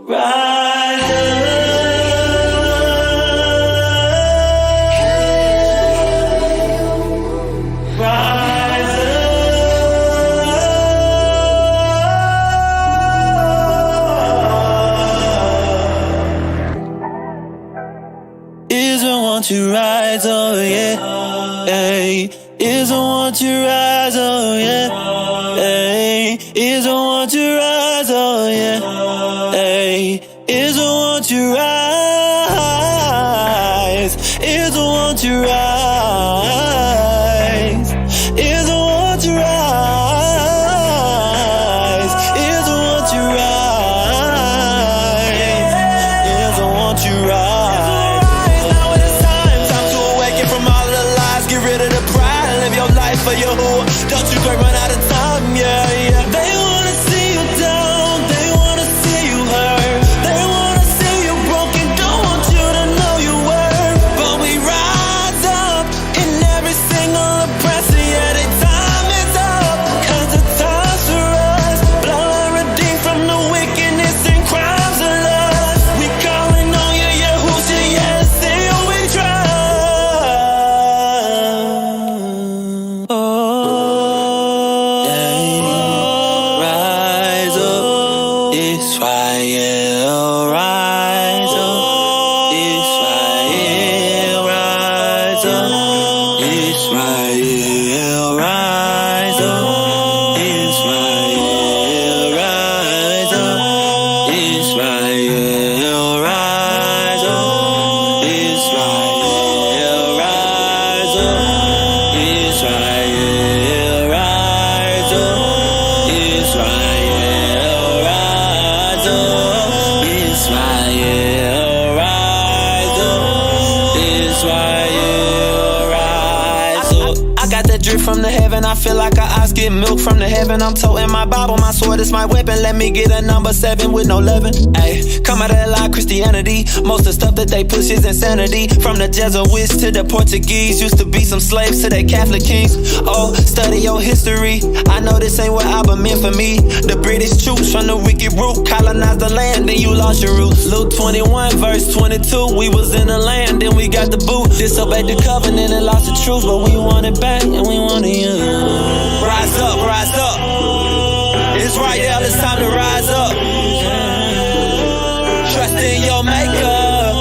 Rise up. Rise up. Israel, won't you rise, oh yeah, hey. Israel, won't you rise, oh yeah, hey. Israel, won't you rise, oh yeah, hey. Israel, won't you rise? Israel, won't you rise? Israel, won't you rise? Israel, won't you rise? Israel, won't you rise? Now it is time to awaken from all of the lies. Get rid of the pride, live your life for your who. Don't you dare run out of time, yeah, yeah. They wanna see you down, they wanna see you hurt, they wanna see you broken, don't want you to know your worth. But we rise up in every single oppressor, yeah, the time is up, 'cause the time's for us. Blood redeemed from the wickedness and crimes of lust. We calling on you, Yahushua, yeah, still we try. Rise up, Israel, rise up, Israel, rise up, Israel, rise up, Israel, rise up, Israel, rise up, Israel, rise up, Israel, rise up, Israel, rise up, Israel, rise up, Israel, rise up. I got that drip from the heaven, I feel like I ox get milk from the heaven. I'm toting my Bible, my sword is my weapon. Let me get a number 7 with no leaven. Ayy, come out of that lie, Christianity. Most of the stuff that they push is insanity. From the Jesuits to the Portuguese, used to be some slaves to their Catholic kings. Oh, study your history. I know this ain't what Abba meant for me. The British troops from the wicked root colonized the land, then you lost your roots. Luke 21 verse 22, we was in the land, then we got the boot. Disobeyed the covenant and lost the truth, but we want it back and we want it you. Rise up, rise up. It's right there, it's time to rise up. Trust in your maker.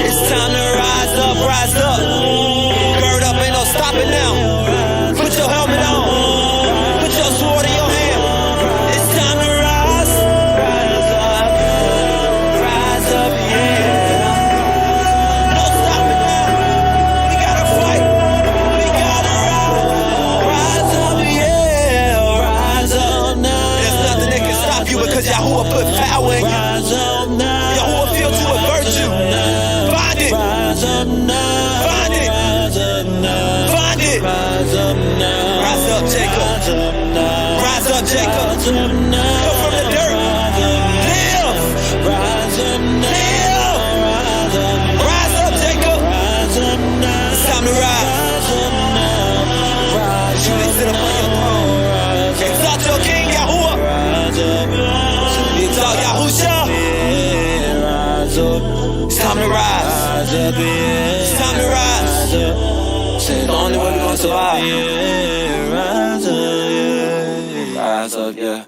It's time to rise up, rise up. Gird up, ain't no stopping now. Put your helmet on. Put your sword in your hand. It's time to rise. Rise up. Rise up, yeah. No stopping now. We gotta fight. We gotta rise. Rise up, yeah. Rise up now. There's nothing that can stop you because Yahuwah put power in you. Rise up now. Yahuwah filled you with virtue. Find it. Rise up now. Find it. Rise up now. Find it. Rise up now. Rise up, Jacob. Rise up, Jacob. Come from the dirt. Live. Rise up now. Live. Rise up, Jacob. It's time to rise. You may sit upon your throne. Exalt your King, Yahuwah. Exalt Yahusha. It's time to rise. It's time to rise. It's the only way we're gonna survive. Rise up, yeah.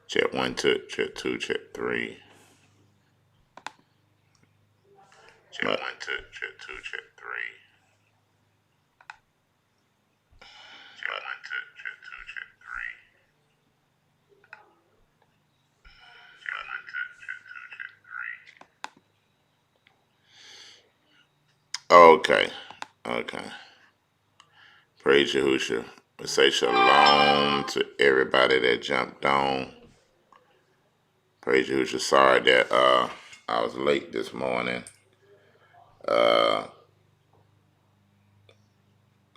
Check 1, 2, check 2, check 3. Check 1, 2, check 2, check 3. Check 1, 2, check 2, check 3. Check 1, 2, check 2, check 3. Okay. Okay. Praise Yahushua. We say shalom to everybody that jumped on. Praise Yahushua. Sorry that I was late this morning.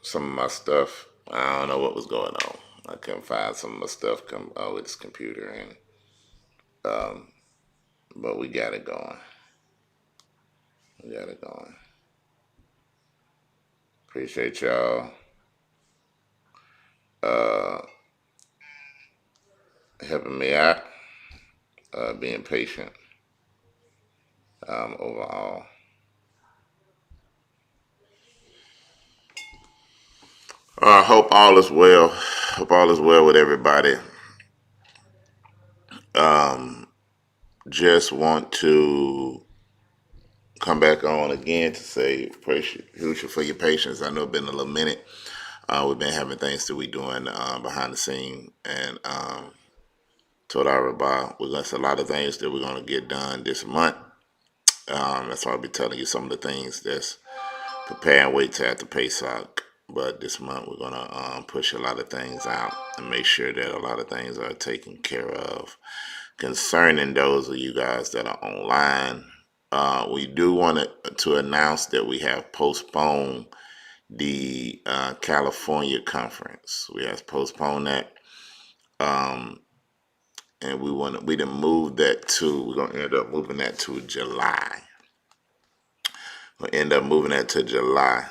Some of my stuff, I don't know what was going on. I couldn't find some of my stuff with this computer, and but we got it going. We got it going. Appreciate y'all helping me out, being patient overall. Hope all is well. Hope all is well with everybody. Just want to come back on again to say praise you for your patience. I know it's been a little minute. We've been having things that we doing behind the scene, and told our Rabbi there's a lot of things that we're going to get done this month. That's why I'll be telling you some of the things that's prepare and wait till after PESACH. But this month we're going to push a lot of things out and make sure that a lot of things are taken care of. Concerning those of you guys that are online, we do want to announce that we have postponed the California conference. We have postponed that. And we done moved that to, we're going to end up moving that to July. We'll end up moving that to July.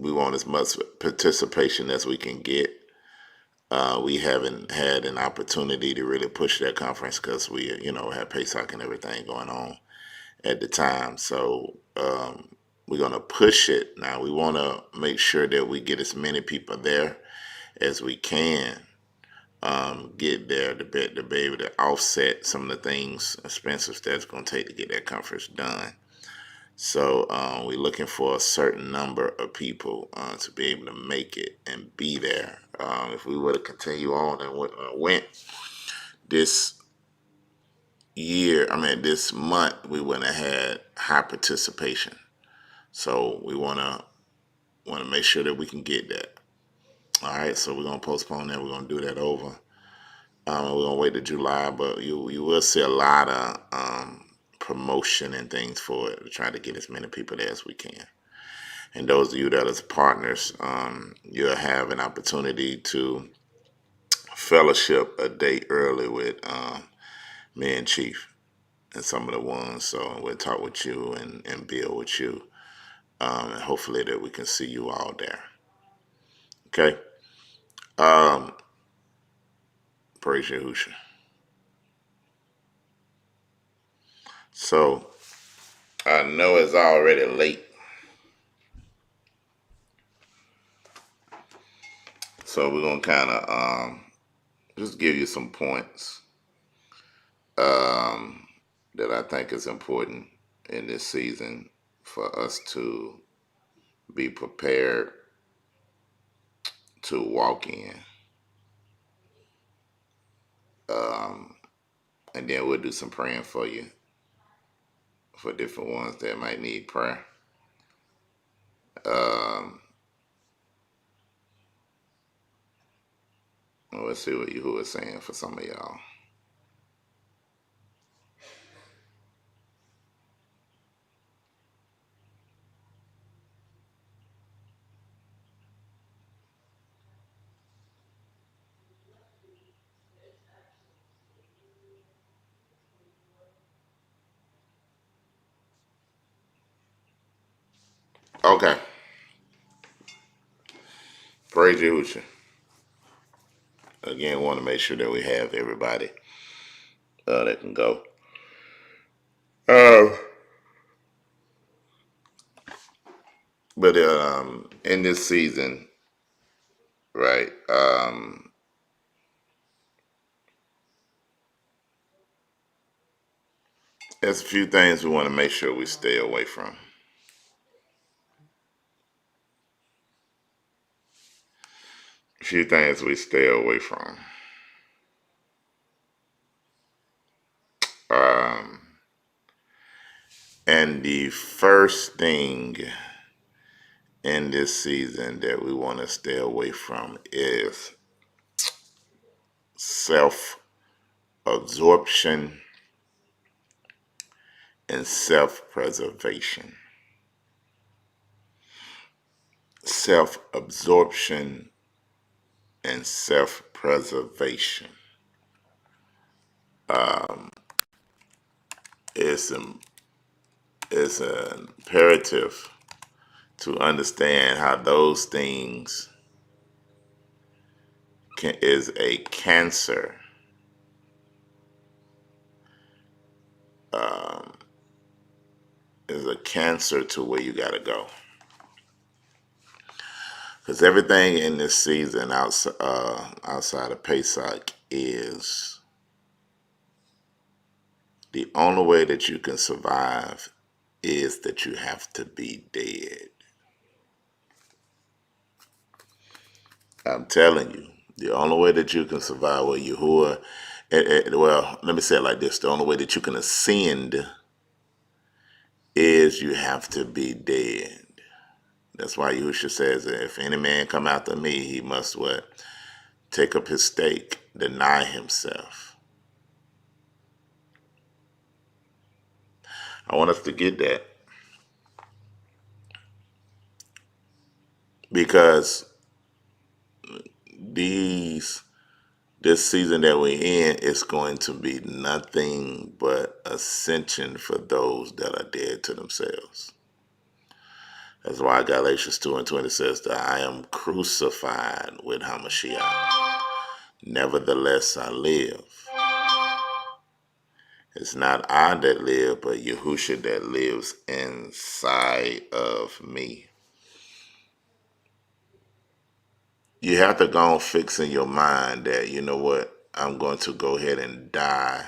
We want as much participation as we can get. We haven't had an opportunity to really push that conference because we, had PESACH and everything going on at the time. So we're going to push it. Now, we want to make sure that we get as many people there as we can. Get there to be able to offset some of the things, expenses that's going to take to get that conference done. So we're looking for a certain number of people to be able to make it and be there. If we were to continue on and went this this month, we wouldn't have had high participation. So we want to make sure that we can get that. All right, so we're going to postpone that. We're going to do that over. We're going to wait to July, but you will see a lot of promotion and things for it to try to get as many people there as we can. And those of you that are partners, you'll have an opportunity to fellowship a day early with me and Chief and some of the ones. So we'll talk with you and build with you. And hopefully that we can see you all there. Okay? Praise Yahushua. So I know it's already late. So we're going to kind of just give you some points that I think is important in this season for us to be prepared to walk in. And then we'll do some praying for you, for different ones that might need prayer. Let's see what Yahuwah is saying for some of y'all. Okay. Praise Yahushua. Again, want to make sure that we have everybody that can go. But in this season, right, There's a few things we want to make sure we stay away from. A few things we stay away from. And the first thing in this season that we want to stay away from is self-absorption and self-preservation. Self-absorption and self-preservation. It's an imperative to understand how those things is a cancer. Is a cancer to where you got to go. Because everything in this season outside of PESACH is the only way that you can survive is that you have to be dead. I'm telling you, the only way that you can survive with Yahuwah, well, let me say it like this. The only way that you can ascend is you have to be dead. That's why Yahushua says that if any man come after me, he must what? Take up his stake, deny himself. I want us to get that. Because this season that we're in is going to be nothing but ascension for those that are dead to themselves. That's why Galatians 2:20 says that I am crucified with Hamashiach. Nevertheless, I live. It's not I that live, but Yahushua that lives inside of me. You have to go on fix in your mind that, you know what, I'm going to go ahead and die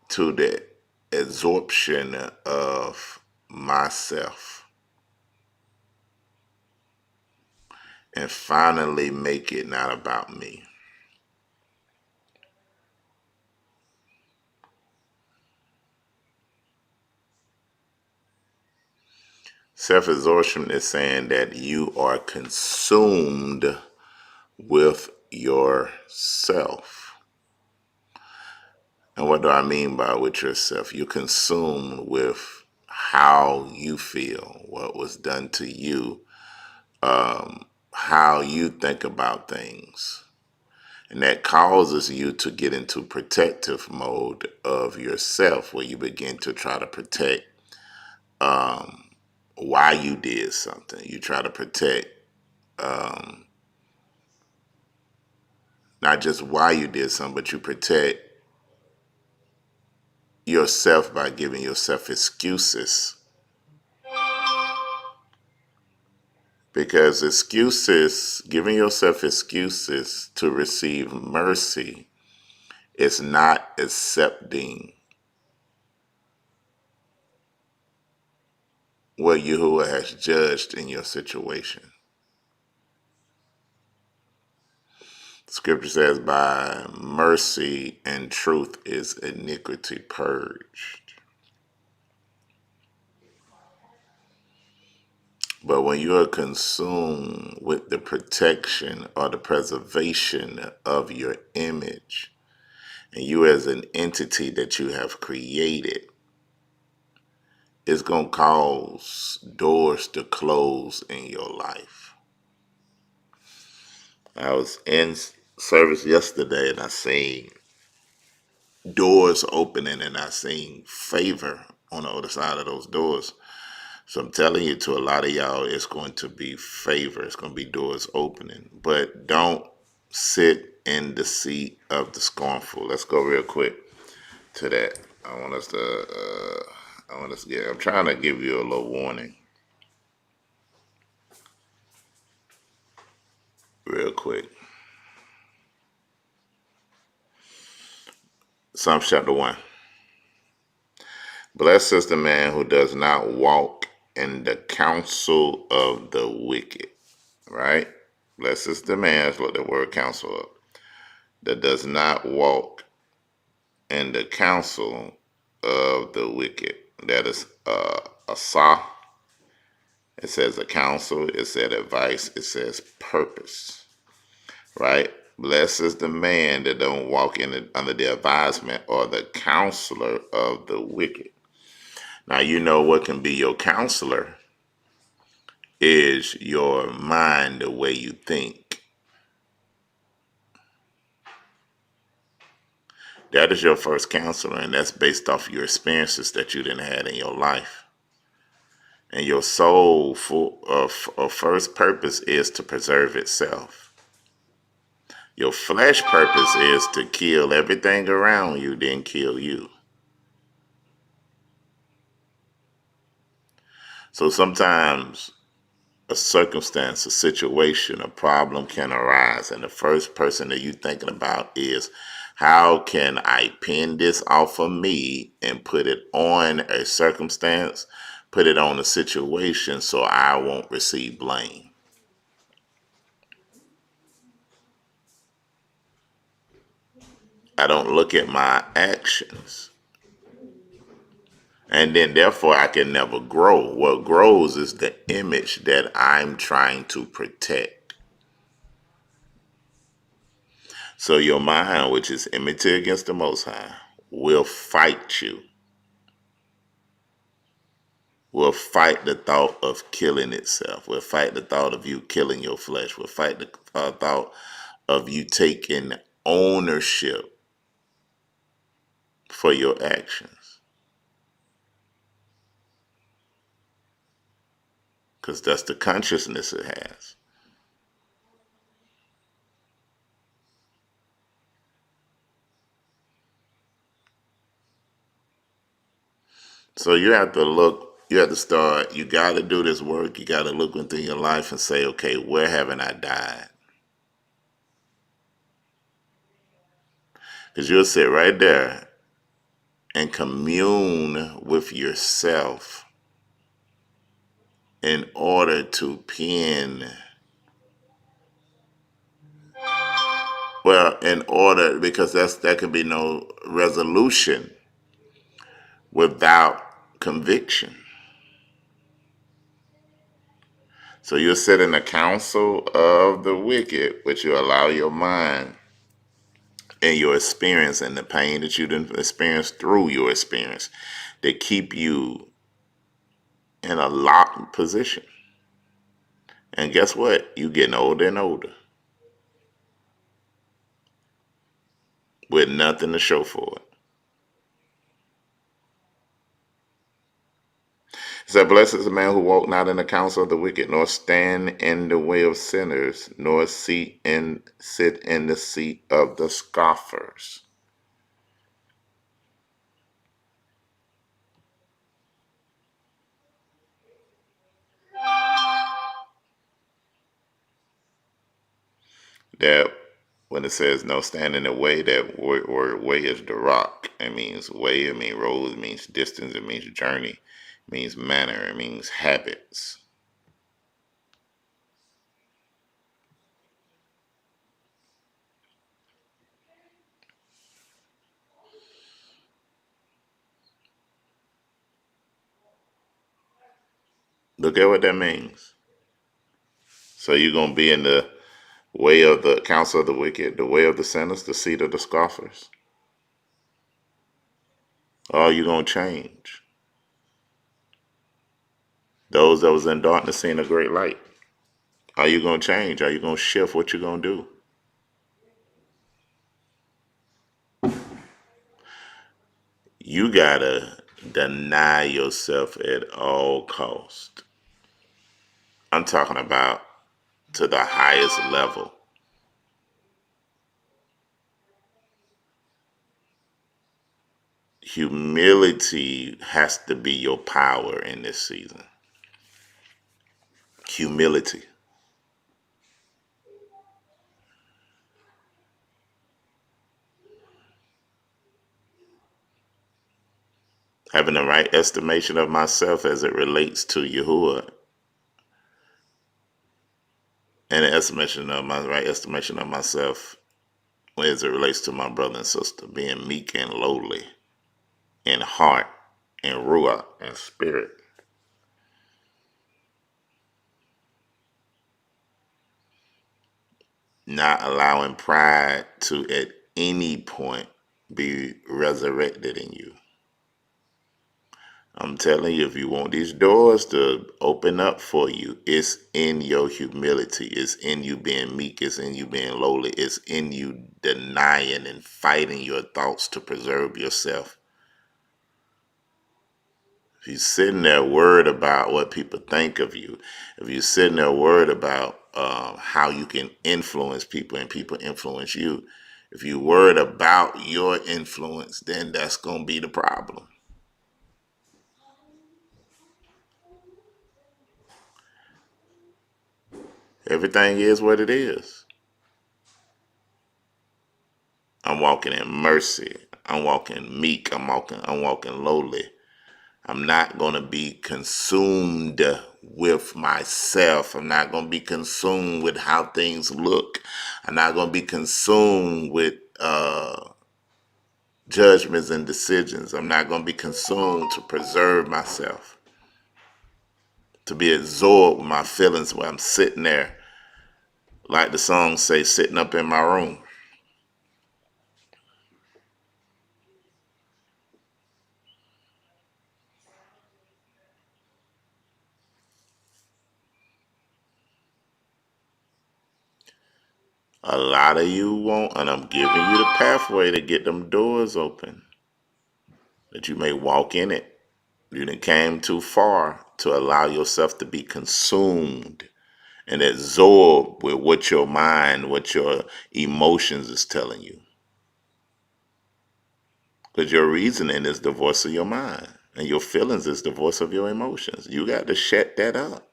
to the absorption of myself and finally make it not about me. Self-absorption is saying that you are consumed with yourself. And what do I mean by with yourself? You're consumed with how you feel, what was done to you, how you think about things. And that causes you to get into protective mode of yourself, where you begin to try to protect why you did something. You try to protect not just why you did something, but you protect yourself by giving yourself excuses. Because giving yourself excuses to receive mercy is not accepting what Yahuwah has judged in your situation. Scripture says, by mercy and truth is iniquity purged. But when you are consumed with the protection or the preservation of your image, and you as an entity that you have created, it's going to cause doors to close in your life. I was in service yesterday and I seen doors opening and I seen favor on the other side of those doors. So I'm telling you, to a lot of y'all, it's going to be favor. It's going to be doors opening. But don't sit in the seat of the scornful. Let's go real quick to that. I'm trying to give you a little warning. Real quick. Psalms chapter 1. Blessed is the man who does not walk in the counsel of the wicked. Right? Blessed is the man, that's what the word counsel of, that does not walk in the counsel of the wicked. That is a saw. It says a counsel. It says advice. It says purpose. Right? Blessed is the man that don't walk under the advisement or the counselor of the wicked. Now, you know what can be your counselor is your mind, the way you think. That is your first counselor, and that's based off your experiences that you didn't have in your life. And your soul first purpose is to preserve itself. Your flesh purpose is to kill everything around you, then kill you. So sometimes a circumstance, a situation, a problem can arise, and the first person that you're thinking about is, how can I pin this off of me and put it on a circumstance, put it on a situation so I won't receive blame? I don't look at my actions. And then therefore I can never grow. What grows is the image that I'm trying to protect. So your mind, which is enmity against the Most High, will fight you. Will fight the thought of killing itself. Will fight the thought of you killing your flesh. Will fight the thought of you taking ownership for your actions. Because that's the consciousness it has. So you have to look, you have to start, you got to do this work. You got to look within your life and say, okay, where haven't I died? Because you'll sit right there and commune with yourself in order to pin, because that can be no resolution without conviction. So you'll sit in the counsel of the wicked, which you allow your mind and your experience and the pain that you didn't experience through your experience to keep you in a locked position. And guess what? You're getting older and older with nothing to show for it. It said, blessed is the man who walk not in the counsel of the wicked, nor stand in the way of sinners, nor sit in the seat of the scoffers. That when it says no stand in the way, that word way is the rock. It means way, it means road, it means distance, it means journey, it means manner, it means habits. Look at what that means. So you're going to be in the way of the counsel of the wicked, the way of the sinners, the seat of the scoffers. Or you're going to change. Those that was in darkness seeing a great light. Are you going to change? Are you going to shift what you're going to do? You got to deny yourself at all cost. I'm talking about to the highest level. Humility has to be your power in this season. Humility. having the right estimation of myself as it relates to Yahuwah, and the estimation of my right estimation of myself as it relates to my brother and sister, being meek and lowly in heart and ruach and spirit. Not allowing pride to at any point be resurrected in you. I'm telling you, if you want these doors to open up for you, it's in your humility. It's in you being meek. It's in you being lowly. It's in you denying and fighting your thoughts to preserve yourself. If you're sitting there worried about what people think of you, if you're sitting there worried about how you can influence people and people influence you, if you're worried about your influence, then that's going to be the problem. Everything is what it is. I'm walking in mercy. I'm walking meek. I'm walking lowly. I'm not going to be consumed with myself. I'm not going to be consumed with how things look. I'm not going to be consumed with judgments and decisions. I'm not going to be consumed to preserve myself, to be absorbed with my feelings where I'm sitting there, like the song say, sitting up in my room. A lot of you won't, and I'm giving you the pathway to get them doors open, that you may walk in it. You done came too far to allow yourself to be consumed and absorbed with what your mind, what your emotions is telling you. Because your reasoning is the voice of your mind, and your feelings is the voice of your emotions. You got to shut that up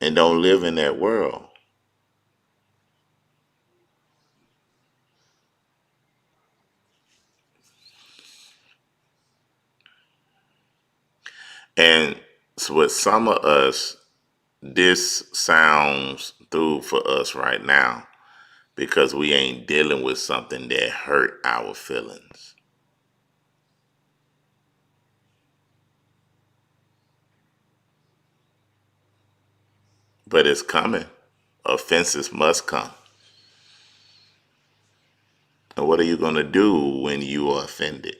and don't live in that world. And so with some of us, this sounds through for us right now because we ain't dealing with something that hurt our feelings. But it's coming. Offenses must come. And what are you going to do when you are offended?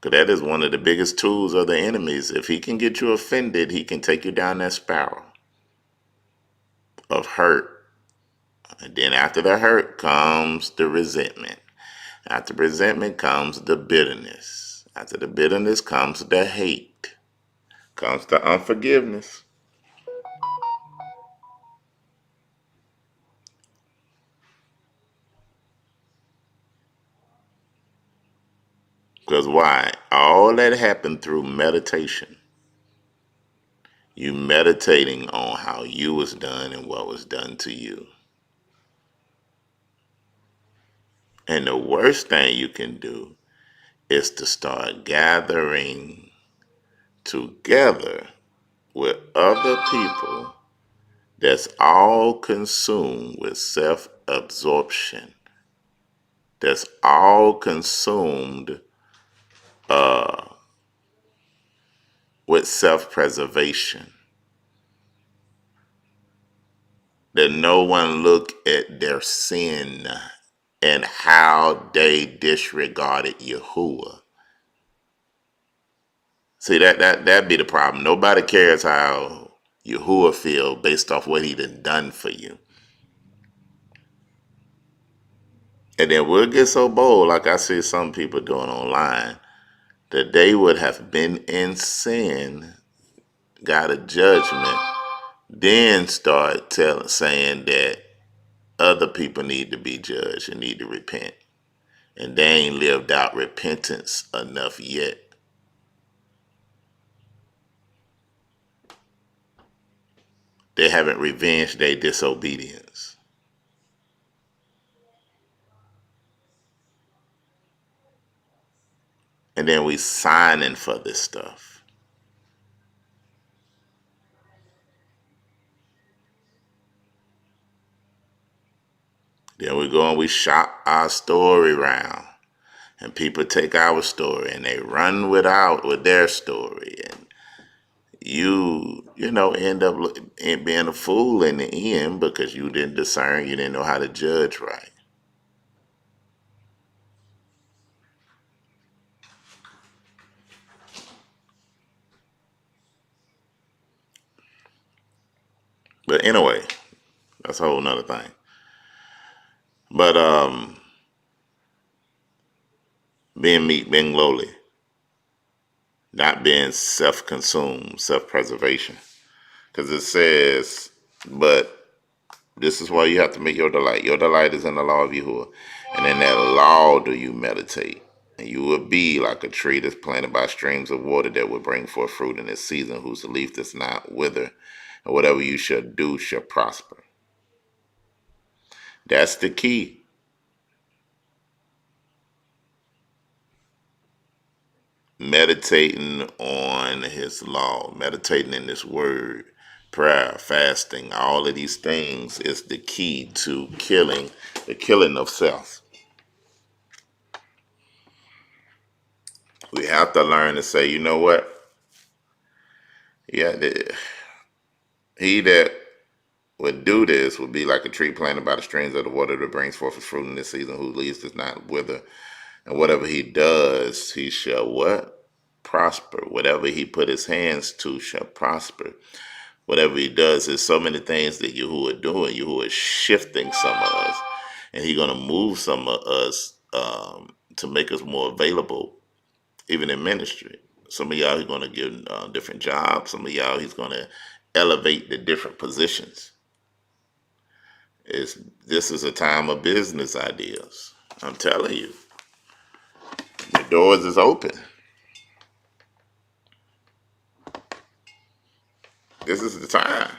Because that is one of the biggest tools of the enemies. If he can get you offended, he can take you down that spiral of hurt. And then after the hurt comes the resentment. After resentment comes the bitterness. After the bitterness comes the hate. Comes the unforgiveness. Because why? All that happened through meditation. You meditating on how you was done and what was done to you. And the worst thing you can do is to start gathering together with other people that's all consumed with self-absorption, that's all consumed with self-preservation, that no one look at their sin and how they disregarded Yahuwah. See, that'd be the problem. Nobody cares how Yahuwah feel based off what he done for you. And then we'll get so bold, like I see some people doing online, that they would have been in sin, got a judgment, then start saying that other people need to be judged and need to repent. And they ain't lived out repentance enough yet. They haven't revenged their disobedience. And then we signing for this stuff. Then we go and we shop our story around. And people take our story and they run with their story. And you end up being a fool in the end because you didn't discern, you didn't know how to judge right. But anyway, that's a whole nother thing. But being meek, being lowly, not being self-consumed, self-preservation. Because it says, but this is why you have to make your delight. Your delight is in the law of Yahuwah. And in that law do you meditate. And you will be like a tree that's planted by streams of water that will bring forth fruit in its season, whose leaf does not wither. And whatever you shall do shall prosper. That's the key. Meditating on his law, meditating in his word, prayer, fasting, all of these things is the key to the killing of self. We have to learn to say, you know what? Yeah, he that would do this would be like a tree planted by the streams of the water that brings forth its fruit in this season, whose leaves does not wither. And whatever he does, he shall what? Prosper. Whatever he put his hands to shall prosper. Whatever he does, there's so many things that Yahuwah doing. Yahuwah is shifting some of us. And he's going to move some of us to make us more available, even in ministry. Some of y'all he's going to give different jobs. Some of y'all he's going to elevate the different positions. This is a time of business ideas. I'm telling you. The doors is open. This is the time.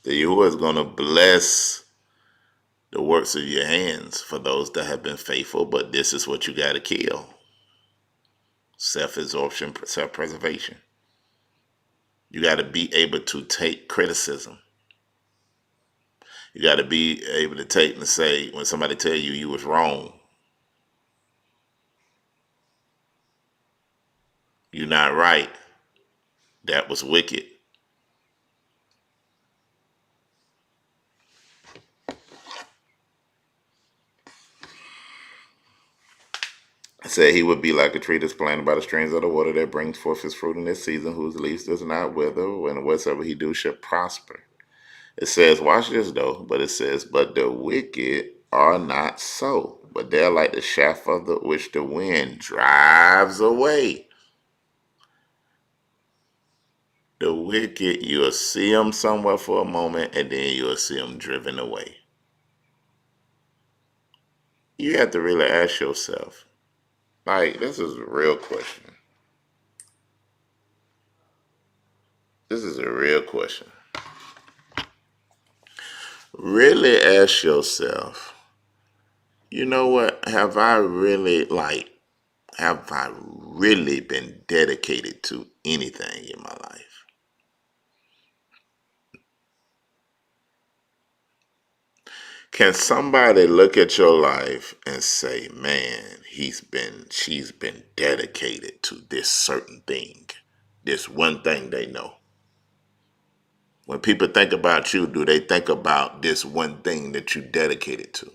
The Yahuwah is going to bless the works of your hands for those that have been faithful, but this is what you got to kill. Self-absorption, self-preservation. You got to be able to take criticism. You got to be able to take and say, when somebody tell you you was wrong, you're not right, that was wicked. I said he would be like a tree that's planted by the streams of the water that brings forth his fruit in this season, whose leaves does not wither, and whatsoever he do shall prosper. It says, watch this though, but it says, but the wicked are not so, but they're like the shaft of which the wind drives away. The wicked, you'll see them somewhere for a moment, and then you'll see them driven away. You have to really ask yourself, like, this is a real question. This is a real question. Really ask yourself, you know what? Have I really been dedicated to anything in my life? Can somebody look at your life and say, man, she's been dedicated to this certain thing, this one thing they know? When people think about you, do they think about this one thing that you dedicated to?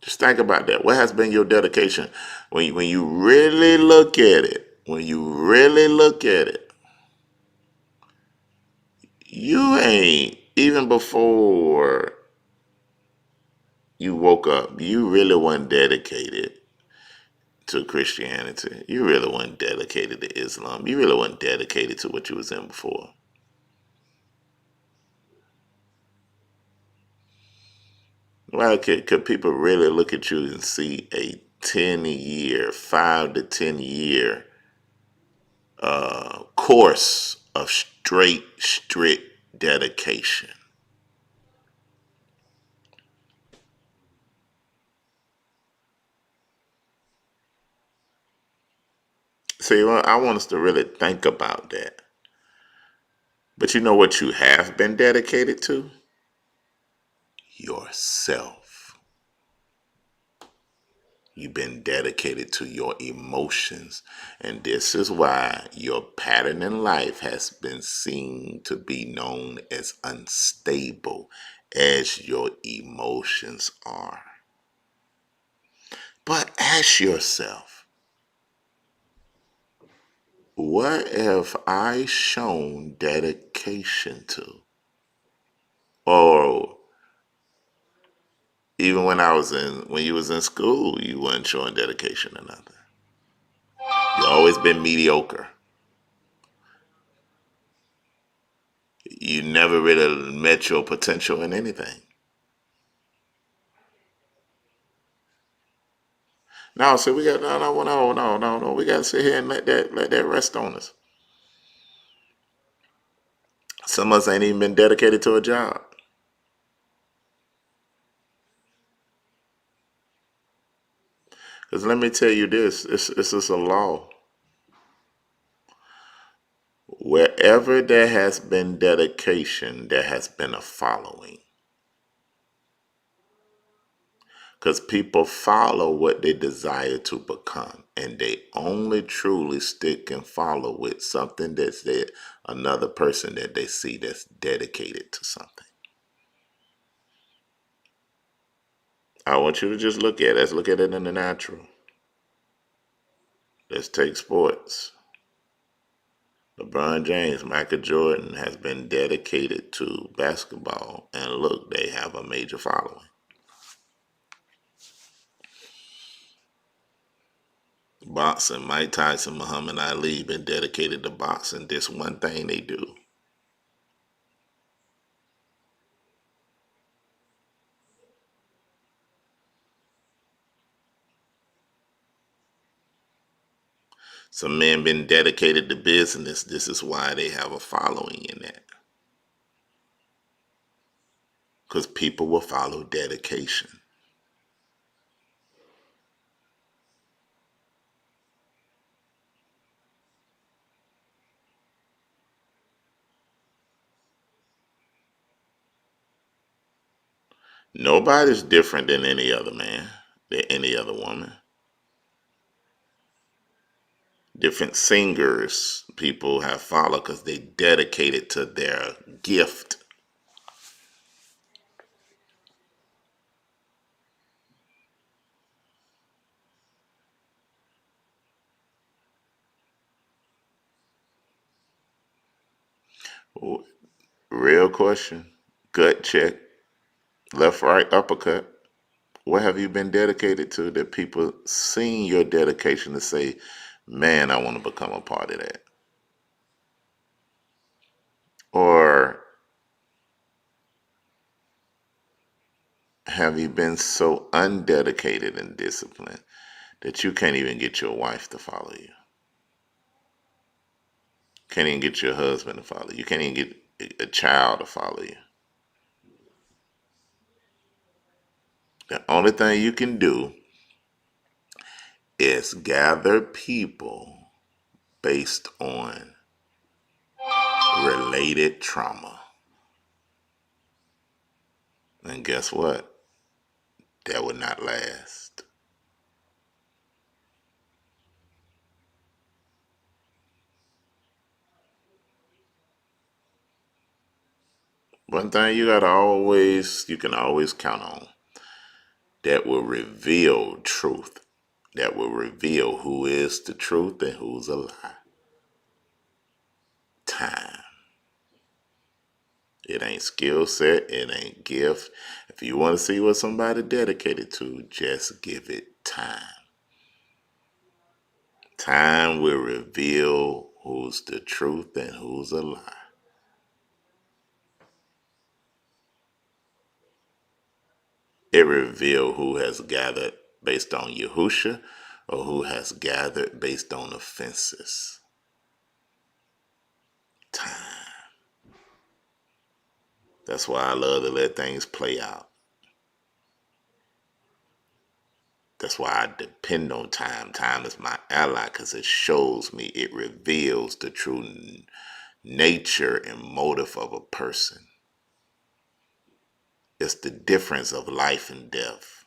Just think about that. What has been your dedication? When you really look at it, you ain't, even before you woke up, you really weren't dedicated to Christianity. You really weren't dedicated to Islam. You really weren't dedicated to what you was in before. Well, could people really look at you and see a 5 to 10 year course of strict dedication? See, well, I want us to really think about that. But you know what you have been dedicated to? Yourself. You've been dedicated to your emotions. And this is why your pattern in life has been seen to be known as unstable, as your emotions are. But ask yourself, what have I shown dedication to? Or even when you was in school, you weren't showing dedication to nothing. You always been mediocre. You never really met your potential in anything. No, so we got no. We got to sit here and let that rest on us. Some of us ain't even been dedicated to a job. Because let me tell you this is a law. Wherever there has been dedication, there has been a following. Because people follow what they desire to become, and they only truly stick and follow with something that's there, another person that they see that's dedicated to something. I want you to just look at it. Let's look at it in the natural. Let's take sports. LeBron James, Michael Jordan has been dedicated to basketball, and look, they have a major following. Boxing, Mike Tyson, Muhammad Ali been dedicated to boxing. This one thing they do. Some men been dedicated to business. This is why they have a following in that. Because people will follow dedication. Nobody's different than any other man, than any other woman. Different singers people have followed because they dedicated to their gift. Real question. Gut check. Left, right, uppercut. What have you been dedicated to that people seen your dedication to say, man, I want to become a part of that? Or have you been so undedicated and disciplined that you can't even get your wife to follow you? Can't even get your husband to follow you. You can't even get a child to follow you. The only thing you can do is gather people based on related trauma. And guess what? That would not last. One thing you can always count on, that will reveal truth. That will reveal who is the truth and who's a lie. Time. It ain't skill set. It ain't gift. If you want to see what somebody dedicated to, just give it time. Time will reveal who's the truth and who's a lie. It reveals who has gathered based on Yahusha or who has gathered based on offenses. Time. That's why I love to let things play out. That's why I depend on time. Time is my ally because it shows me, it reveals the true nature and motive of a person. It's the difference of life and death.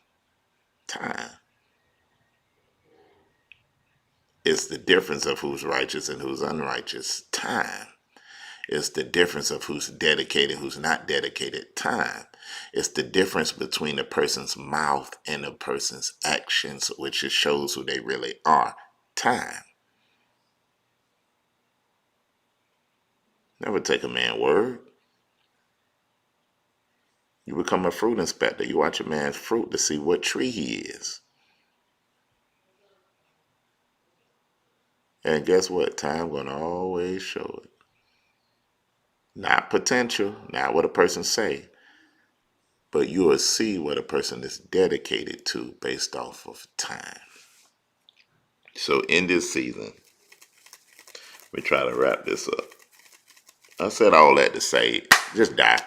Time. It's the difference of who's righteous and who's unrighteous. Time. It's the difference of who's dedicated, who's not dedicated. Time. It's the difference between a person's mouth and a person's actions, which it shows who they really are. Time. Never take a man's word. You become a fruit inspector. You watch a man's fruit to see what tree he is. And guess what? Time gonna always show it. Not potential, not what a person say, but you will see what a person is dedicated to based off of time. So in this season, we try to wrap this up. I said all that to say, just die.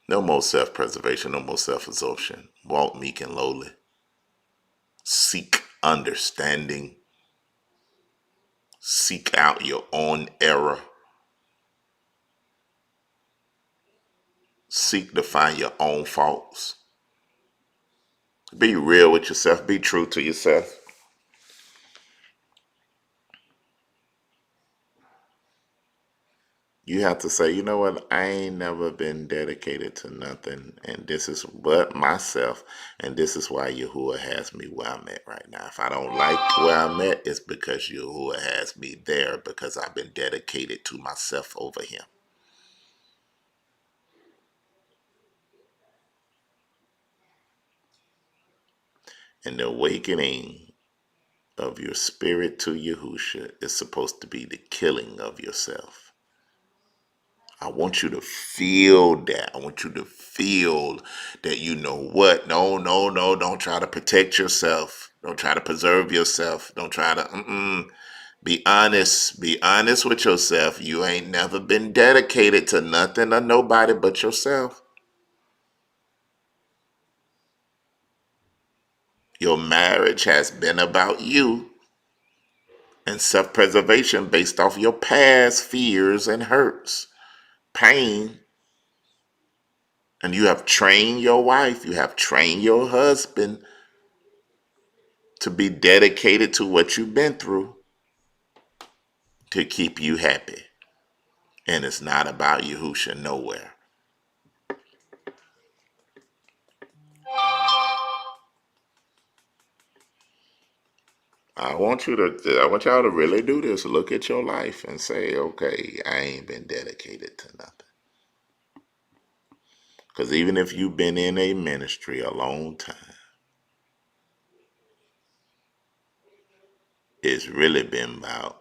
No more self-preservation, no more self-absorption. Walk meek and lowly. Seek understanding. Seek out your own error. Seek to find your own faults. Be real with yourself. Be true to yourself. You have to say, you know what, I ain't never been dedicated to nothing, and this is but myself, and this is why Yahuwah has me where I'm at right now. If I don't like where I'm at, it's because Yahuwah has me there because I've been dedicated to myself over him. And the awakening of your spirit to Yahusha is supposed to be the killing of yourself. I want you to feel that. I want you to feel that you know what? No, don't try to protect yourself. Don't try to preserve yourself. Don't try to, Be honest. Be honest with yourself. You ain't never been dedicated to nothing or nobody but yourself. Your marriage has been about you and self-preservation based off your past fears and hurts, pain. And you have trained your wife, you have trained your husband to be dedicated to what you've been through to keep you happy. And it's not about Yahusha nowhere. I want y'all to really do this. Look at your life and say, okay, I ain't been dedicated to nothing. Because even if you've been in a ministry a long time, it's really been about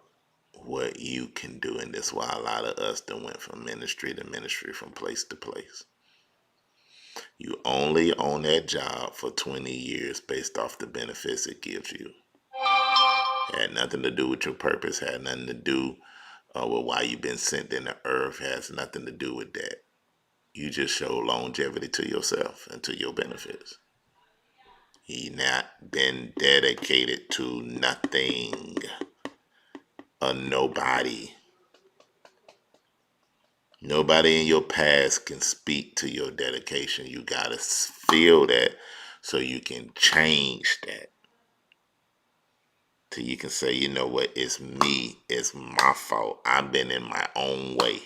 what you can do. And that's why a lot of us done went from ministry to ministry, from place to place. You only on that job for 20 years based off the benefits it gives you. Had nothing to do with your purpose, had nothing to do with why you've been sent in the earth, has nothing to do with that. You just show longevity to yourself and to your benefits. He not been dedicated to nothing or nobody. Nobody in your past can speak to your dedication. You gotta feel that so you can change that. So you can say, you know what, it's me, it's my fault. I've been in my own way.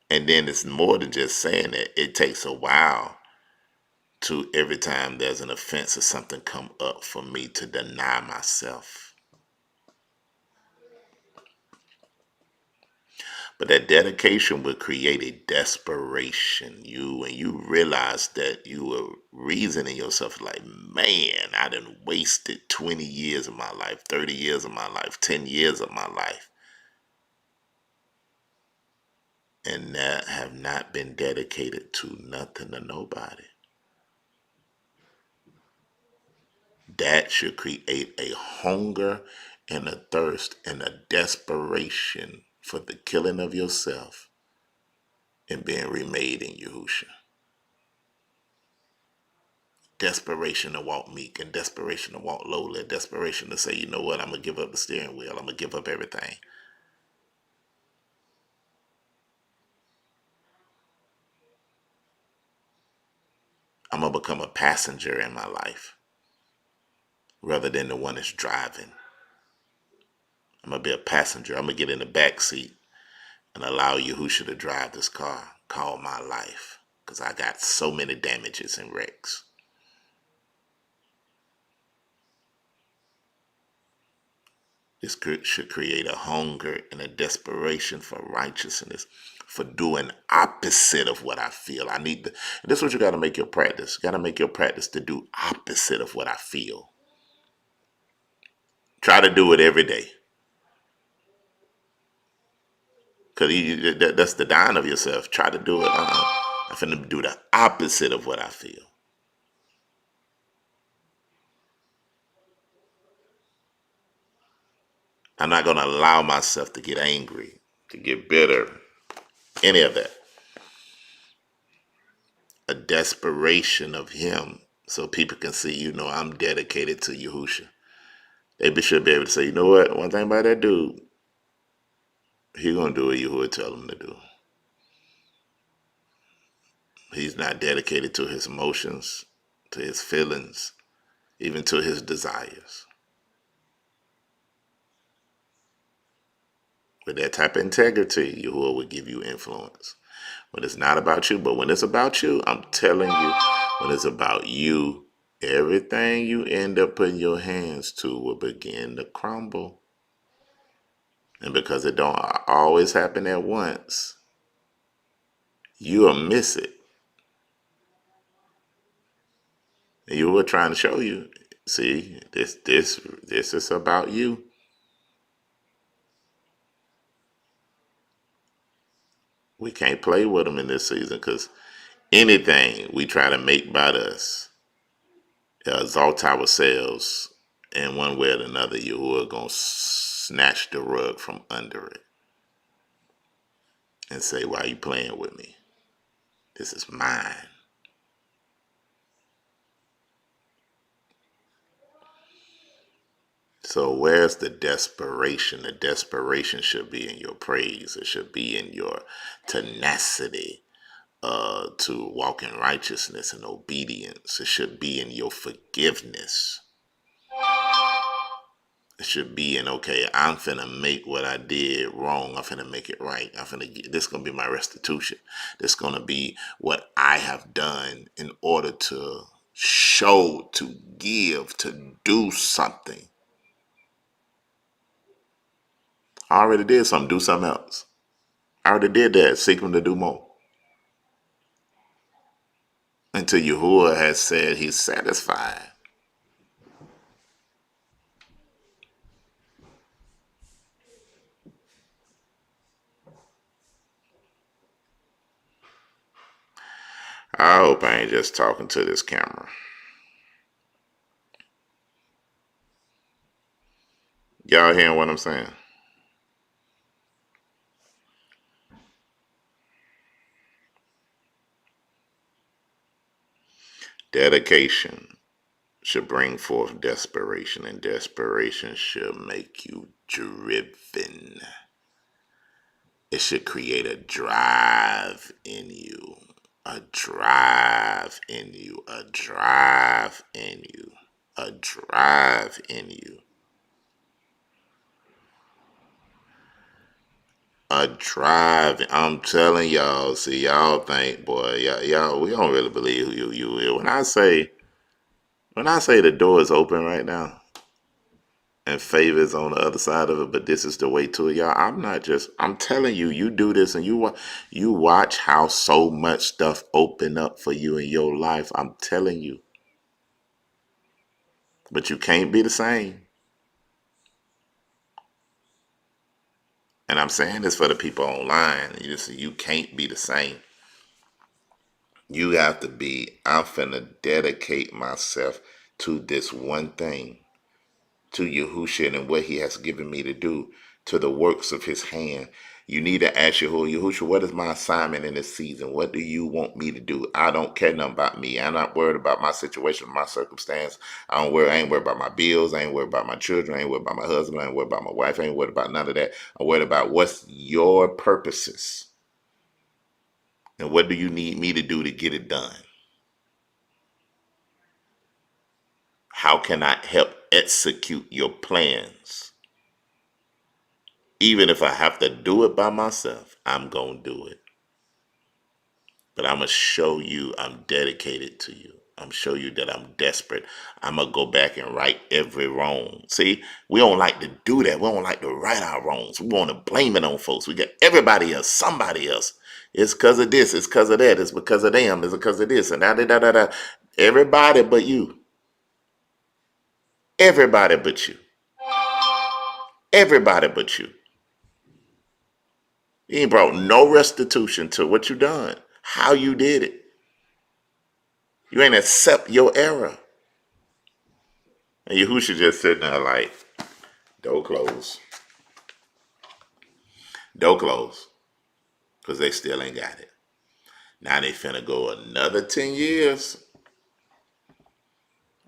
And then it's more than just saying that. It takes a while to every time there's an offense or something come up for me to deny myself. But that dedication will create a desperation. When you realize that you were reasoning yourself like, man, I done wasted 20 years of my life, 30 years of my life, 10 years of my life. And that have not been dedicated to nothing or nobody. That should create a hunger and a thirst and a desperation for the killing of yourself and being remade in Yahushua. Desperation to walk meek, and desperation to walk lowly, and desperation to say, you know what, I'm going to give up the steering wheel. I'm going to give up everything. I'm going to become a passenger in my life rather than the one that's driving. I'm going to be a passenger. I'm going to get in the back seat and allow Yahushua to drive this car called my life, because I got so many damages and wrecks. This should create a hunger and a desperation for righteousness, for doing opposite of what I feel. This is what you got to make your practice. You got to make your practice to do opposite of what I feel. Try to do it every day. Because that's the dying of yourself. Try to do it. I'm finna do the opposite of what I feel. I'm not going to allow myself to get angry, to get bitter, any of that. A desperation of him so people can see, I'm dedicated to Yahushua. They should be able to say, you know what, one thing about that dude, he going to do what Yahuwah tell him to do. He's not dedicated to his emotions, to his feelings, even to his desires. With that type of integrity, Yahuwah will give you influence. When it's not about you, but when it's about you, I'm telling you, when it's about you, everything you end up putting your hands to will begin to crumble. And because it don't always happen at once, you'll miss it. And you were trying to show you, see, this is about you. We can't play with them in this season, because anything we try to make about us, exalt ourselves in one way or another, you are going to snatch the rug from under it and say, why are you playing with me? This is mine. So where's the desperation? The desperation should be in your praise. It should be in your tenacity to walk in righteousness and obedience. It should be in your forgiveness. It should be in, okay, I'm finna make what I did wrong. I'm finna make it right. This is gonna be my restitution. This is gonna be what I have done in order to show, to give, to do something. I already did something, do something else. I already did that, seek him to do more. Until Yahuwah has said he's satisfied. I hope I ain't just talking to this camera. Y'all hearing what I'm saying? Dedication should bring forth desperation, and desperation should make you driven. It should create a drive in you, a drive in you, a drive in you, a drive in you. A drive. I'm telling y'all, see, y'all think, boy, y'all, we don't really believe who you is. When I say the door is open right now and favor is on the other side of it, but this is the way to it, y'all. I'm telling you, you do this and you watch how so much stuff open up for you in your life. I'm telling you. But you can't be the same. And I'm saying this for the people online. You can't be the same. You have to be, I'm finna dedicate myself to this one thing, to Yahushua and what he has given me to do, to the works of his hand. You need to ask Yahushua, what is my assignment in this season? What do you want me to do? I don't care nothing about me. I'm not worried about my situation, my circumstance. I ain't worried about my bills. I ain't worried about my children. I ain't worried about my husband. I ain't worried about my wife. I ain't worried about none of that. I'm worried about what's your purposes. And what do you need me to do to get it done? How can I help execute your plans? Even if I have to do it by myself, I'm going to do it. But I'm going to show you I'm dedicated to you. I'm show you that I'm desperate. I'm going to go back and right every wrong. See, we don't like to do that. We don't like to right our wrongs. We want to blame it on folks. We got everybody else, somebody else. It's because of this. It's because of that. It's because of them. It's because of this. And da. Everybody but you. Everybody but you. Everybody but you. You ain't brought no restitution to what you done. How you did it. You ain't accept your error. And Yahusha just sitting there like, door closed. Door closed. Because they still ain't got it. Now they finna go another 10 years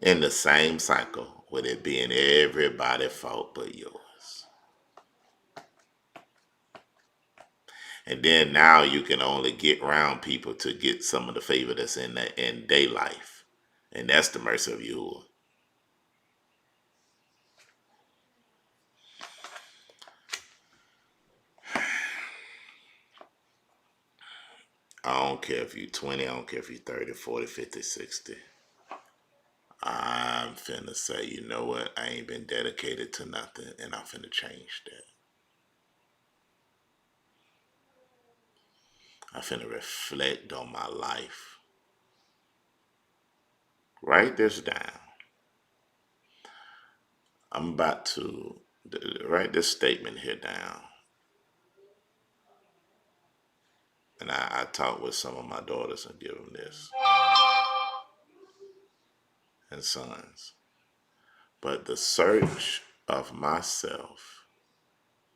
in the same cycle with it being everybody's fault but yours. And then now you can only get around people to get some of the favor that's in their life. And that's the mercy of Yahuwah. I don't care if you're 20, I don't care if you're 30, 40, 50, 60. I'm finna say, you know what? I ain't been dedicated to nothing, and I'm finna change that. I'm finna reflect on my life. Write this down. I'm about to write this statement here down. And I talk with some of my daughters and give them this. And sons. But the search of myself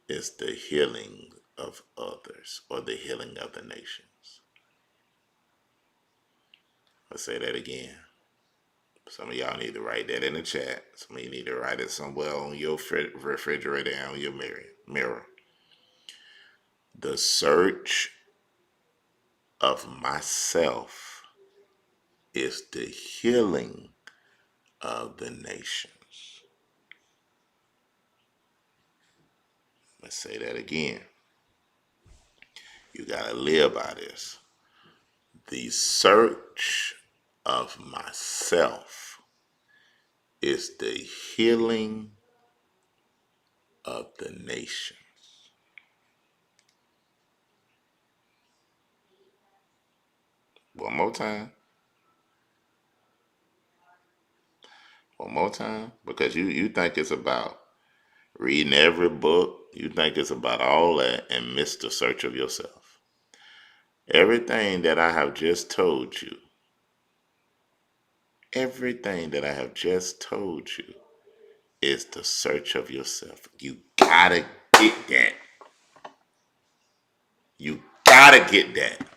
is the healing of others, or the healing of the nations. I'll say that again. Some of y'all need to write that in the chat. Some of you need to write it somewhere on your refrigerator and on your mirror. The search of myself is the healing of the nations. Let's say that again. You got to live by this. The search of myself is the healing of the nations. One more time. One more time. Because you think it's about reading every book. You think it's about all that and miss the search of yourself. Everything that I have just told you, everything that I have just told you is the search of yourself. You gotta get that. You gotta get that.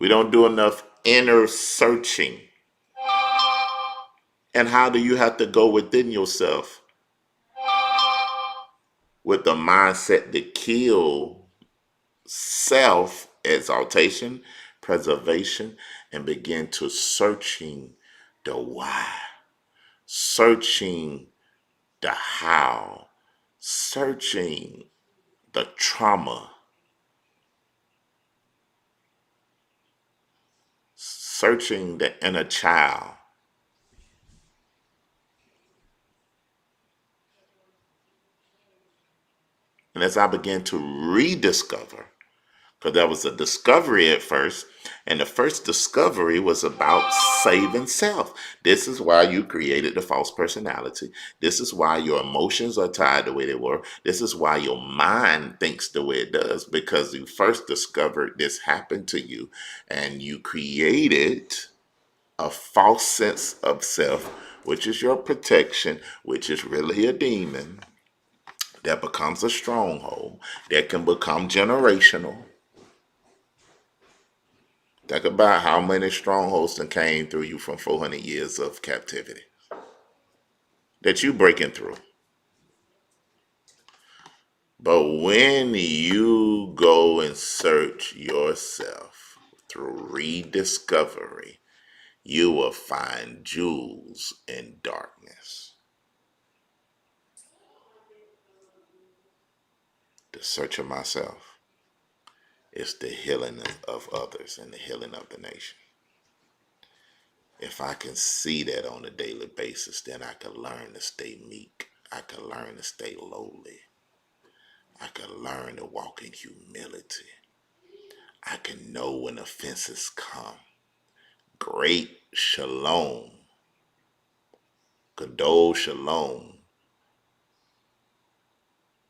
We don't do enough inner searching. And how do you have to go within yourself with the mindset to kill self-exaltation, preservation, and begin to searching the why, searching the how, searching the trauma, searching the inner child. And as I began to rediscover, because that was a discovery at first, and the first discovery was about saving self. This is why you created the false personality. This is why your emotions are tied the way they were. This is why your mind thinks the way it does, because you first discovered this happened to you, and you created a false sense of self, which is your protection, which is really a demon. that becomes a stronghold, that can become generational. Think about how many strongholds that came through you from 400 years of captivity that you breaking through. But when you go and search yourself through rediscovery, you will find jewels in darkness. The search of myself is the healing of others and the healing of the nation. If I can see that on a daily basis, then I can learn to stay meek. I can learn to stay lowly. I can learn to walk in humility. I can know when offenses come. Great shalom, gadol shalom,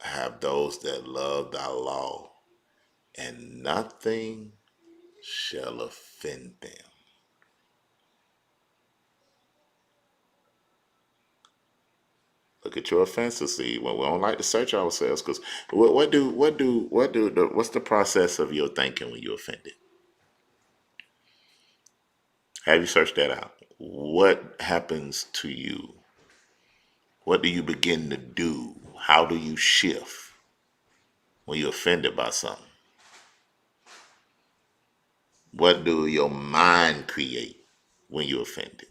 have those that love thy law, and nothing shall offend them. Look at your offenses. See, well, we don't like to search ourselves because what's the process of your thinking when you're offended? Have you searched that out? What happens to you? What do you begin to do? How do you shift when you're offended by something? What do your mind create when you're offended?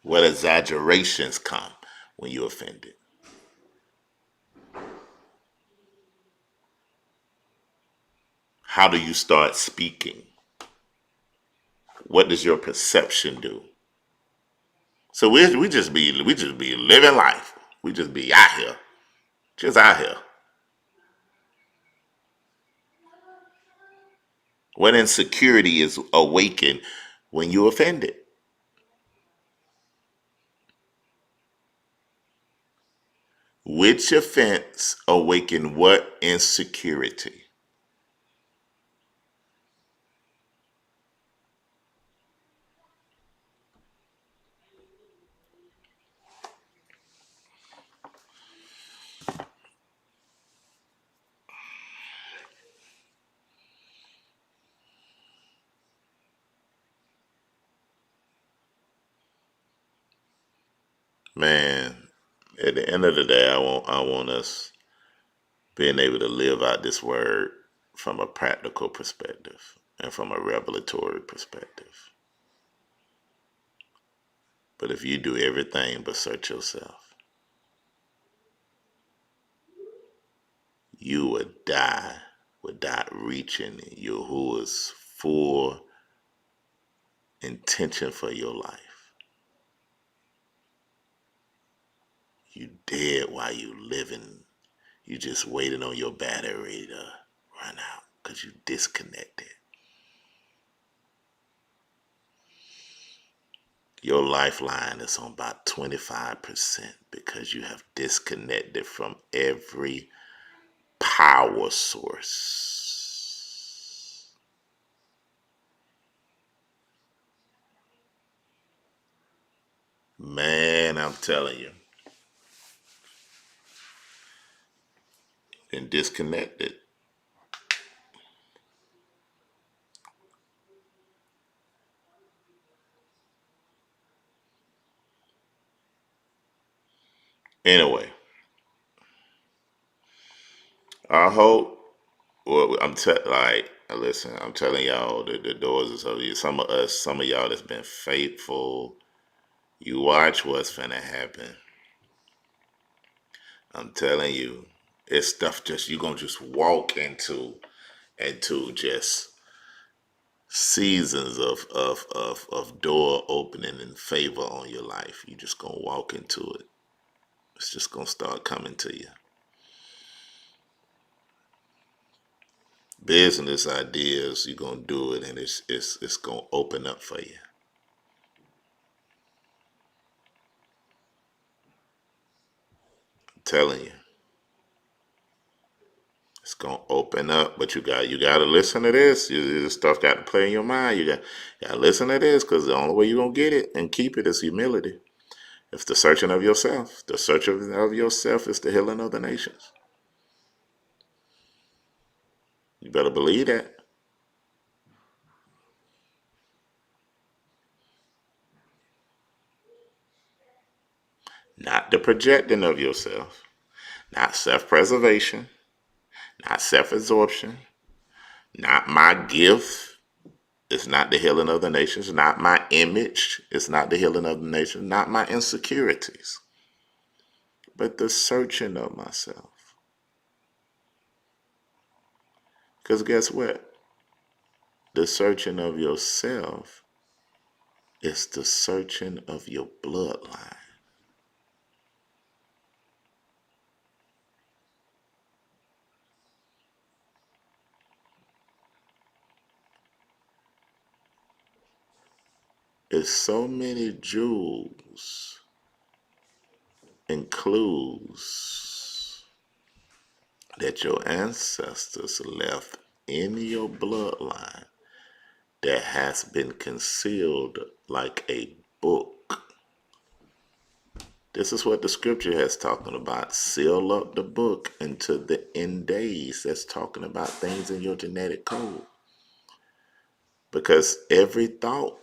What exaggerations come when you're offended? How do you start speaking? What does your perception do? So we just be living life. We just be out here, just out here. What insecurity is awakened when you're offended? Which offense awaken what insecurity? Man, at the end of the day, I want us being able to live out this word from a practical perspective and from a revelatory perspective. But if you do everything but search yourself, you would die without reaching Yahuwah's full intention for your life. You dead while you living. You just waiting on your battery to run out because you disconnected. Your lifeline is on about 25% because you have disconnected from every power source. Man, I'm telling you. And disconnected. Anyway, I hope. Well, listen. I'm telling y'all, the doors is over you. Some of y'all that's been faithful. You watch what's finna happen. I'm telling you, it's stuff just you gonna just walk into just seasons of door opening and favor on your life. You just gonna walk into it. It's just gonna start coming to you. Business ideas, you're gonna do it, and it's gonna open up for you. I'm telling you, it's gonna open up. But you gotta listen to this. This stuff got to play in your mind. You gotta listen to this because the only way you're gonna get it and keep it is humility. It's the searching of yourself. The searching of yourself is the healing of the nations. You better believe that. Not the projecting of yourself, not self-preservation, not self-absorption, not my gift. It's not the healing of the nations, not my image. It's not the healing of the nations, not my insecurities, but the searching of myself. Because guess what? The searching of yourself is the searching of your bloodline. There's so many jewels and clues that your ancestors left in your bloodline that has been concealed like a book. This is what the scripture has talking about. Seal up the book until the end days. That's talking about things in your genetic code. Because every thought,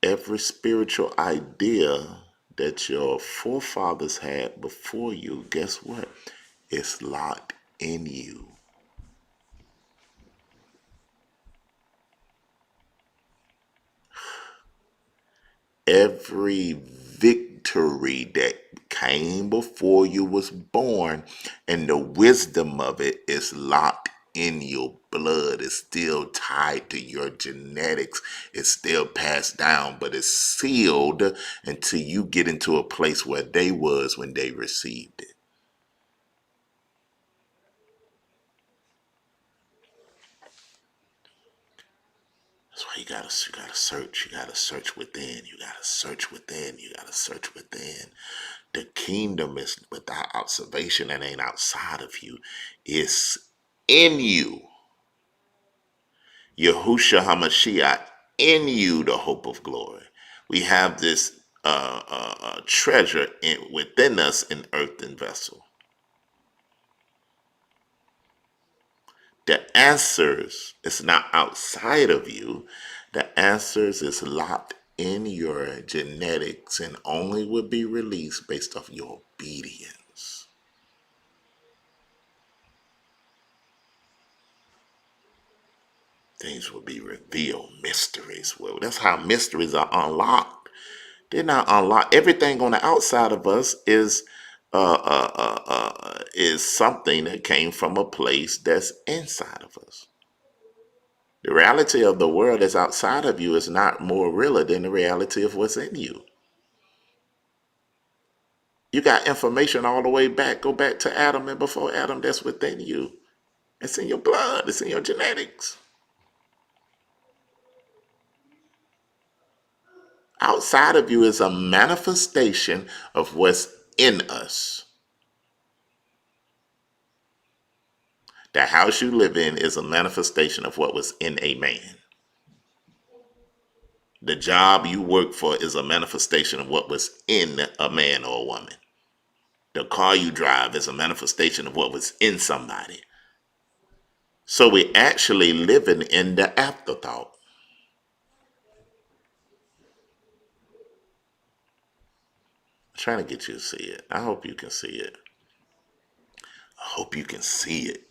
every spiritual idea that your forefathers had before you, guess what? It's locked in you. Every victory that came before you was born and the wisdom of it is locked in your blood. It's still tied to your genetics. It's still passed down, but it's sealed until you get into a place where they was when they received it. That's why you gotta search. You gotta search within. You gotta search within. You gotta search within. The kingdom is without observation and ain't outside of you. It's in you. Yahushua HaMashiach, in you, the hope of glory. We have this treasure within us in earthen vessel. The answers is not outside of you. The answers is locked in your genetics and only will be released based off your obedience. Things will be revealed, mysteries. Well, that's how mysteries are unlocked. They're not unlocked. Everything on the outside of us is something that came from a place that's inside of us. The reality of the world that's outside of you is not more realer than the reality of what's in you. You got information all the way back. Go back to Adam and before Adam, that's within you. It's in your blood. It's in your genetics. Outside of you is a manifestation of what's in us. The house you live in is a manifestation of what was in a man. The job you work for is a manifestation of what was in a man or a woman. The car you drive is a manifestation of what was in somebody. So we're actually living in the afterthought. I'm trying to get you to see it. I hope you can see it. I hope you can see it.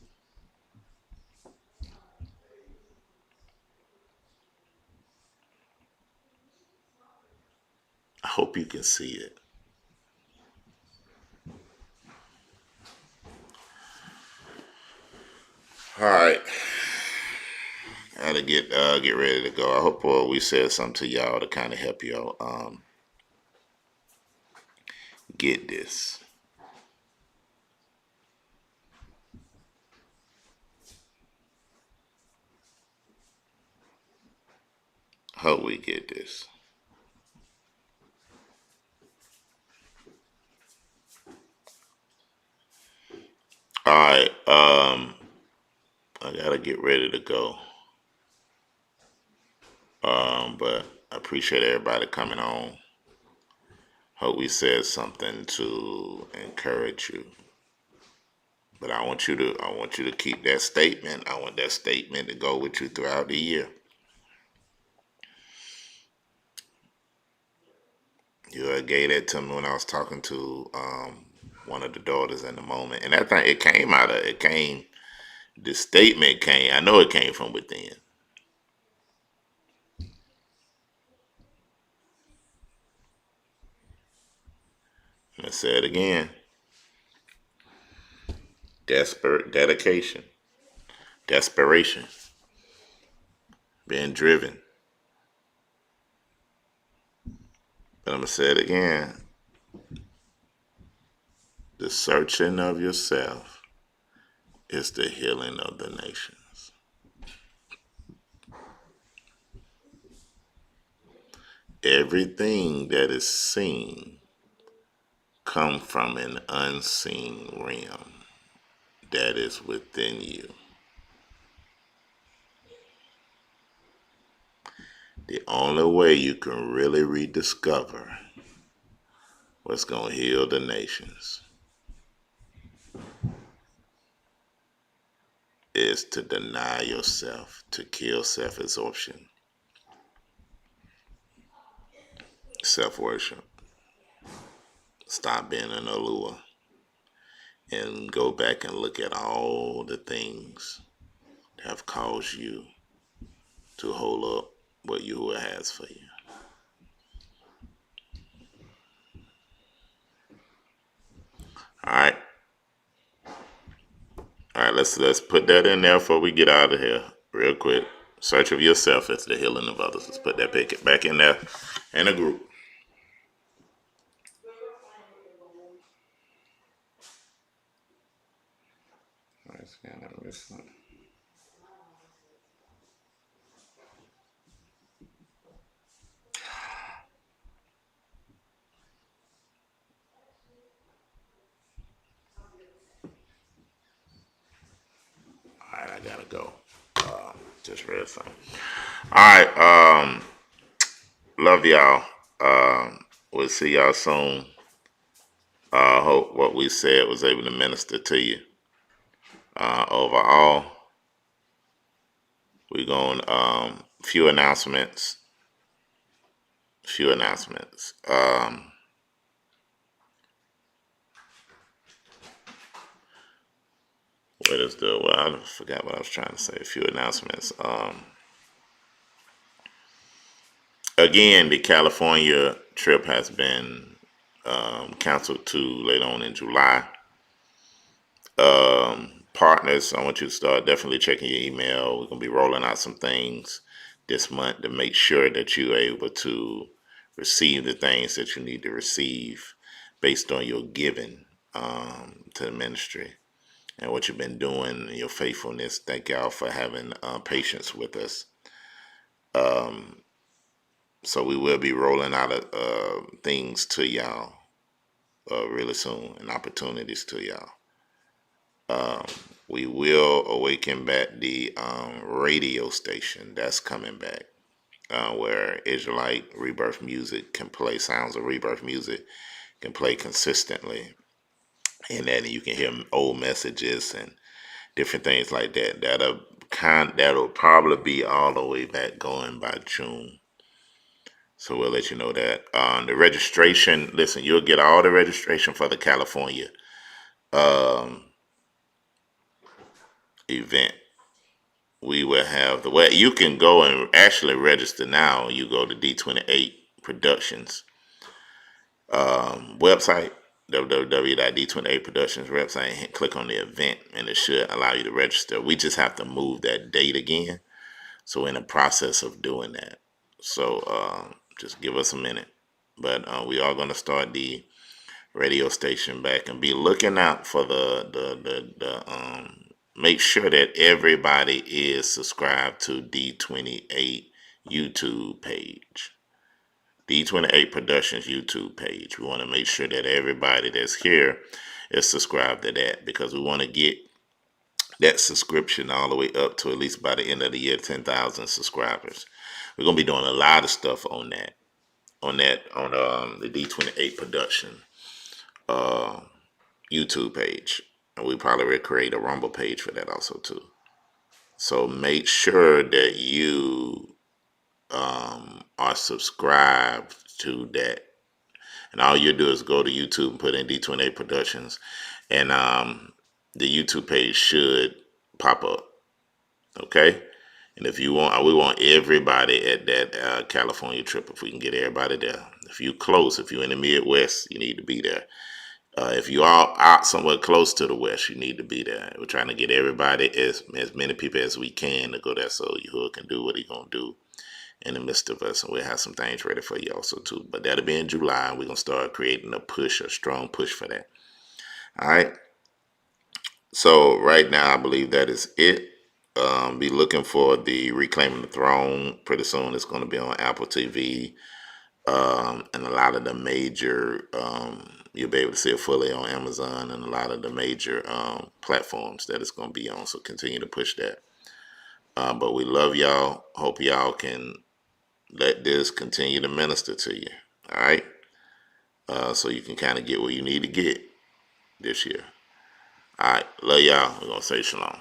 I hope you can see it. All right. I gotta get ready to go. I hope we said something to y'all to kind of help y'all get this. Hope we get this. All right. I gotta get ready to go. But I appreciate everybody coming on. Hope we said something to encourage you. But I want you to keep that statement. I want that statement to go with you throughout the year. You gave that to me when I was talking to one of the daughters in the moment, and that thing the statement came. I know it came from within. Let's say it again. Dedication, desperation, being driven. But I'm gonna say it again. The searching of yourself is the healing of the nations. Everything that is seen comes from an unseen realm that is within you. The only way you can really rediscover what's going to heal the nations is to deny yourself, to kill self-absorption, self-worship. Stop being an allure and go back and look at all the things that have caused you to hold up what Yahuwah has for you. All right. All right, let's put that in there before we get out of here real quick. Search of yourself is the healing of others. Let's put that back in there in a group. All right, scan that this one. All right, I gotta go. Just read something. All right, love y'all. We'll see y'all soon. Hope what we said was able to minister to you. Overall, we're going few announcements. I forgot what I was trying to say. A few announcements. Again, the California trip has been canceled to later on in July. Partners, I want you to start definitely checking your email. We're going to be rolling out some things this month to make sure that you're able to receive the things that you need to receive based on your giving to the ministry and what you've been doing and your faithfulness. Thank y'all for having patience with us. So we will be rolling out things to y'all really soon and opportunities to y'all. We will awaken back the radio station that's coming back, where Israelite rebirth music can play, sounds of rebirth music can play consistently, and that you can hear old messages and different things like that. That'll probably be all the way back going by June. So we'll let you know that. The registration, listen, you'll get all the registration for the California event. We will have the way you can go and actually register now. You go to D28 Productions website, www.d28 Productions website, and click on the event, and it should allow you to register. We just have to move that date again. So we're in the process of doing that. So just give us a minute. But we are going to start the radio station back and be looking out for make sure that everybody is subscribed to D28 YouTube page. D28 Productions YouTube page. We want to make sure that everybody that's here is subscribed to that, because we want to get that subscription all the way up to at least by the end of the year 10,000 subscribers. we're gonna be doing a lot of stuff on that, on the D28 production YouTube page, and we probably will create a Rumble page for that also too. So make sure that you are subscribed to that, and all you do is go to YouTube and put in D28 Productions, and the YouTube page should pop up. Okay. And if you want, we want everybody at that California trip. If we can get everybody there. If you close, if you're in the Midwest, you need to be there. If you are out somewhere close to the West, you need to be there. We're trying to get everybody, as many people as we can, to go there so Yahuwah can do what he's going to do in the midst of us. And we'll have some things ready for you also too. But that'll be in July. We're going to start creating a strong push for that. All right. So right now, I believe that is it. Be looking for the Reclaiming the Throne. Pretty soon it's going to be on Apple TV and a lot of the major, you'll be able to see it fully on Amazon and a lot of the major platforms that it's going to be on. So continue to push that. But we love y'all. Hope y'all can let this continue to minister to you. All right. So you can kind of get what you need to get this year. All right. Love y'all. We're going to say shalom.